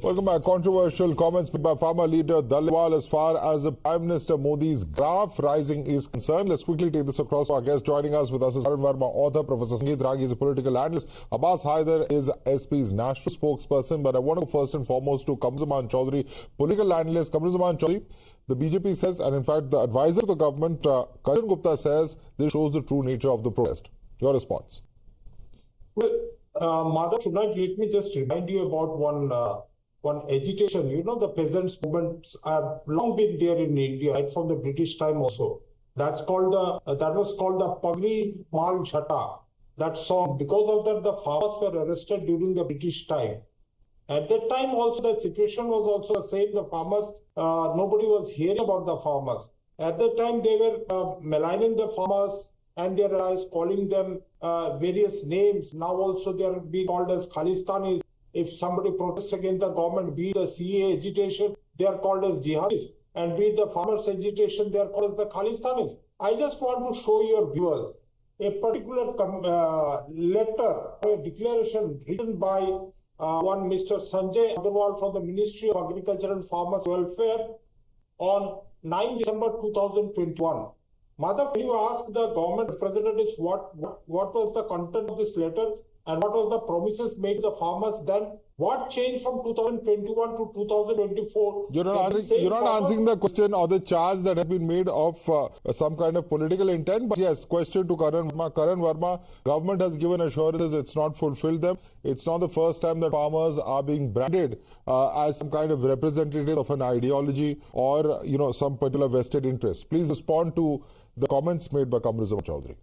Welcome back. Controversial comments by farmer leader Dalwal as far as the Prime Minister Modi's graph rising is concerned. Let's quickly take this across. Our guest joining us with us is Karan Verma, author. Professor Sangeet Ragi is a political analyst. Abbas Haider is SP's national spokesperson. But I want to go first and foremost to Kamru Choudhry, political analyst. Kamru Choudhry, the BJP says, and in fact the advisor to the government, Karan Gupta, says this shows the true nature of the protest. Your response? Well, Madhav, tonight let me just remind you about one agitation. You know, the peasants' movements have long been there in India, right from the British time also. That was called the Pagri Mal Chhata. That song, because of that, the farmers were arrested during the British time. At that time also, the situation was also the same. The farmers, nobody was hearing about the farmers. At that time, they were maligning the farmers and their allies, calling them various names. Now also they are being called as Khalistanis. If somebody protests against the government, be it the CA agitation, they are called as jihadis. And be it the farmers' agitation, they are called as the Khalistanis. I just want to show your viewers a particular letter, a declaration written by one Mr. Sanjay Agarwal from the Ministry of Agriculture and Farmers Welfare on 9 December 2021. Madhav, can you ask the government representatives what was the content of this letter and what was the promises made to the farmers then? What changed from 2021 to 2024? You're not answering the question or the charge that has been made of some kind of political intent. But yes, question to Karan Verma. Karan Verma, government has given assurances it's not fulfilled them. It's not the first time that farmers are being branded as some kind of representative of an ideology or, some particular vested interest. Please respond to the comments made by Kamru Choudhry.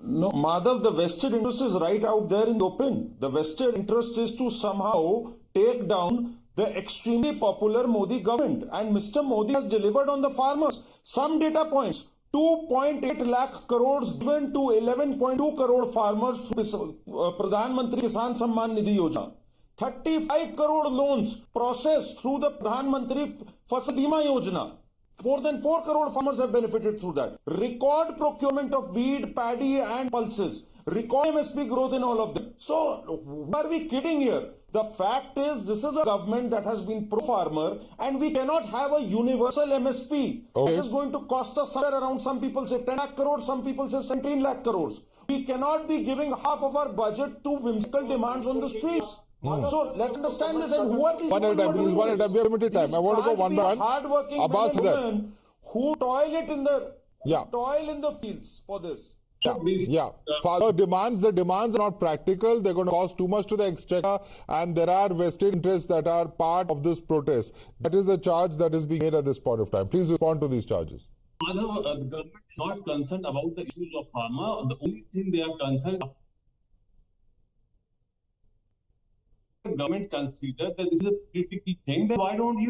No, Madhav, the vested interest is right out there in the open. The vested interest is to somehow take down the extremely popular Modi government. And Mr. Modi has delivered on the farmers. Some data points. 2.8 lakh crores given to 11.2 crore farmers through Pradhan Mantri Kisan Samman Nidhi Yojana. 35 crore loans processed through the Pradhan Mantri Fasal Bima Yojana. More than 4 crore farmers have benefited through that. Record procurement of wheat, paddy and pulses. Record MSP growth in all of them. So, why are we kidding here? The fact is, this is a government that has been pro-farmer and we cannot have a universal MSP. Okay. That is going to cost us somewhere around, some people say 10 lakh crores, some people say 17 lakh crores. We cannot be giving half of our budget to whimsical demands on the streets. So let's understand this. And who are these one at a time, please. One at a time. We have limited time. I want to go one by one. Hardworking women who toil in the fields for this. The demands are not practical. They're going to cost too much to the exchequer, and there are vested interests that are part of this protest. That is the charge that is being made at this point of time. Please respond to these charges. The government is not concerned about the issues of farmer. The only thing they are concerned about. The government consider that this is a political thing, then why don't they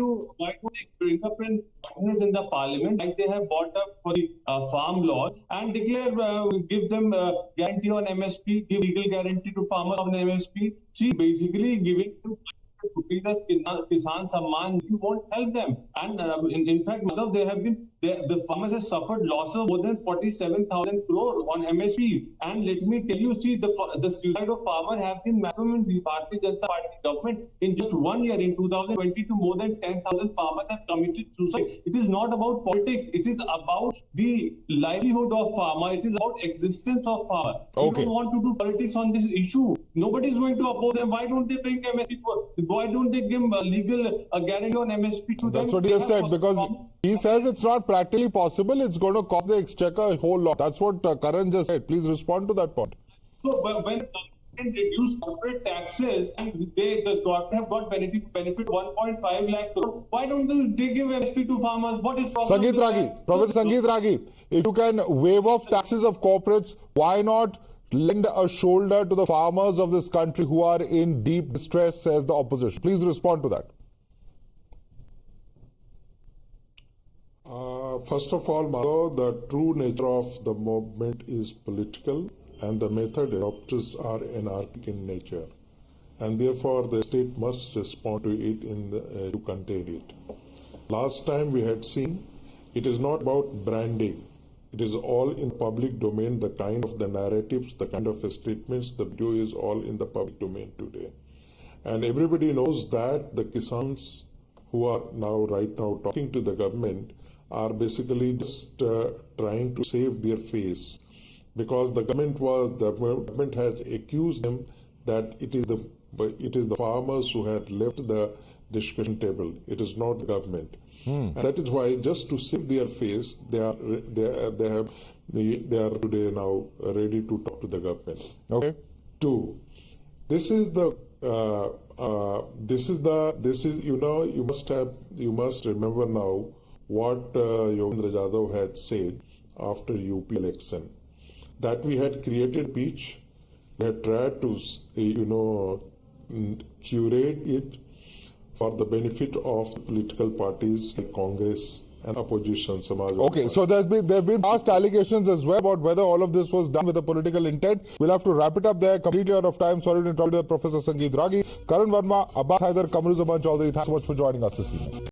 bring up in partners in the parliament like they have brought up for the farm laws and declare, give them guarantee on MSP, give legal guarantee to farmers on MSP. See, basically giving to rupees as Kisan Samman, you won't help them. And in fact, Madhav, the farmers have suffered losses of more than 47,000 crore on MSP. And let me tell you, see, the suicide of farmers have been maximum in the Bharatiya Janata Party government. In just 1 year, in 2022, more than 10,000 farmers have committed suicide. It is not about politics. It is about the livelihood of farmer. It is about existence of farmer. Okay. You don't want to do politics on this issue. Nobody is going to oppose them. Why don't they bring MSP for? Why don't they give legal guarantee on MSP to them? That's what he has said, because he says it's not practically possible. It's going to cost the exchequer a whole lot. That's what Karan just said. Please respond to that point. So, when the government reduce corporate taxes and the corporate have got benefit 1.5 lakh crore, why don't they give MSP to farmers? What is problem? Professor Sangeet Ragi, if you can waive off taxes of corporates, why not lend a shoulder to the farmers of this country who are in deep distress, says the opposition. Please respond to that. First of all, Madhav, the true nature of the movement is political and the method adopted are anarchic in nature. And therefore, the state must respond to it to contain it. Last time we had seen, it is not about branding. It is all in public domain, the kind of the narratives, the kind of statements, the video is all in the public domain today. And everybody knows that the Kisans who are right now talking to the government are basically just trying to save their face, because the government has accused them that it is the farmers who had left the discussion table. It is not the government. And that is why, just to save their face, they are today now ready to talk to the government. Okay. Two, you must remember now what Yogendra Jadhav had said after UP election, that we had created peace, we had tried to curate it for the benefit of political parties like Congress and opposition Samaj. Okay, so there have been past allegations as well about whether all of this was done with a political intent. We'll have to wrap it up there. Completely out of time. Sorry to interrupt Professor Sangeet Ragi. Karan Verma, Abbas Haider, Kamru Choudhry, thanks so much for joining us this evening.